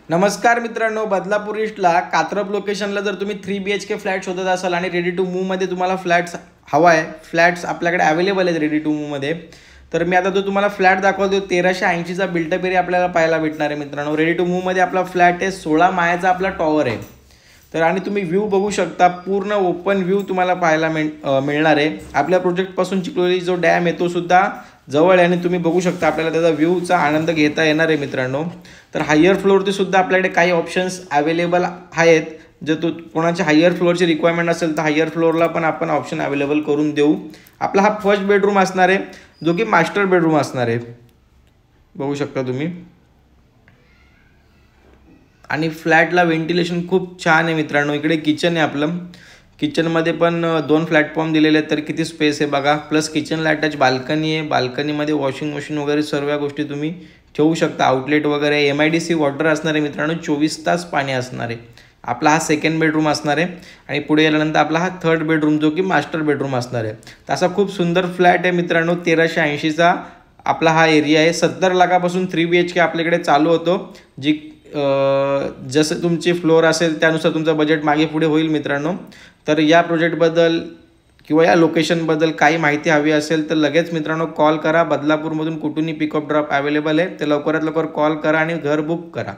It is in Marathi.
नमस्कार मित्रांनो, बदलापूर ईस्टला कात्रप लोकेशनला जर तुम्ही 3 BHK फ्लॅट शोधत असाल आणि रेडी टू मूव्हमध्ये तुम्हाला फ्लॅट्स हवा आहे, फ्लॅट्स आपल्याकडे अवेलेबल आहेत रेडी टू मूव्हमध्ये. तर मी आता तुम्हाला फ्लॅट दाखवतो. 1380चा बिल्टअप एरिया आपल्याला पाहायला भेटणार आहे मित्रांनो. रेडी टू मूव्हमध्ये आपला फ्लॅट आहे, 16 माळ्याचा आपला टॉवर आहे. तर आणि तुम्ही व्ह्यू बघू शकता, पूर्ण ओपन व्ह्यू तुम्हाला पाहायला मिळणार आहे. आपल्या प्रोजेक्टपासून चिखलोली जो डॅम आहे तो सुद्धा जवळ आहे आणि तुम्ही बघू शकता आपल्याला त्याचा व्ह्यूचा आनंद घेता येणार आहे मित्रांनो. तर हायर फ्लोअरचे सुद्धा आपल्याकडे काही ऑप्शन्स अवेलेबल आहेत. जर तो कोणाच्या हायर फ्लोअरची रिक्वायरमेंट असेल तर हायर फ्लोअरला पण आपण ऑप्शन अवेलेबल करून देऊ. आपला हा फर्स्ट बेडरूम असणार आहे, जो की मास्टर बेडरूम असणार आहे, बघू शकता तुम्ही. आणि फ्लॅटला व्हेंटिलेशन खूप छान आहे मित्रांनो. इकडे किचन आहे आपलं. किचनमध्ये पण 2 प्लॅटफॉर्म दिलेले आहेत. तर किती स्पेस आहे बघा. प्लस किचनला अटॅच बाल्कनी आहे. बाल्कनीमध्ये वॉशिंग मशीन वगैरे सर्व गोष्टी तुम्ही ठेवू शकता. आउटलेट वगैरे MIDC वॉटर असणार आहे मित्रांनो. 24 तास पाणी असणार आहे. आपला हा सेकंड बेडरूम असणार आहे. आणि पुढे गेल्यानंतर आपला हा थर्ड बेडरूम, जो की मास्टर बेडरूम असणार आहे. तसा खूप सुंदर फ्लॅट आहे मित्रांनो. 1380चा आपला हा एरिया आहे. 70 लाखापासून 3 BHK आपल्याकडे चालू होतो. जी जसं तुमची फ्लोअर असेल त्यानुसार तुमचं बजेट मागे पुढे होईल मित्रांनो. तर या प्रोजेक्टबद्दल किंवा या लोकेशनबद्दल काही माहिती हवी असेल तर लगेच मित्रांनो कॉल करा. बदलापूरमधून कुठूनही पिकअप ड्रॉप अवेलेबल आहे. तर लवकरात लवकर कॉल करा आणि घर बुक करा.